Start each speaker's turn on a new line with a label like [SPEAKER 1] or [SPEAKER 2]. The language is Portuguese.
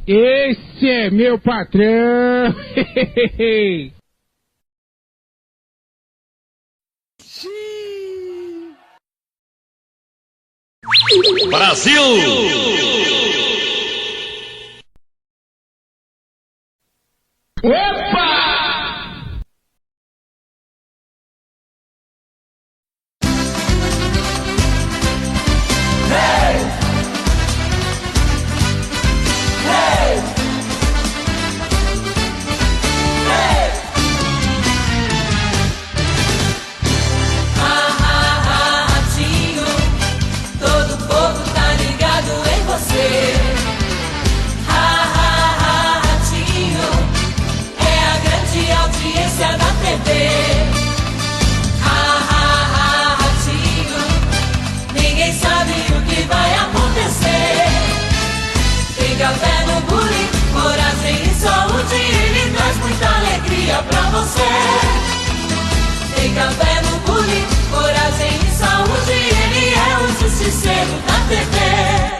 [SPEAKER 1] Esse é meu patrão!
[SPEAKER 2] Brasil!
[SPEAKER 1] Opa!
[SPEAKER 3] Ninguém sabe o que vai acontecer. Fica fé no bullying, coragem e saúde, ele traz muita alegria pra você. Fica fé no bullying, coragem e saúde, ele é o justiceiro da TV.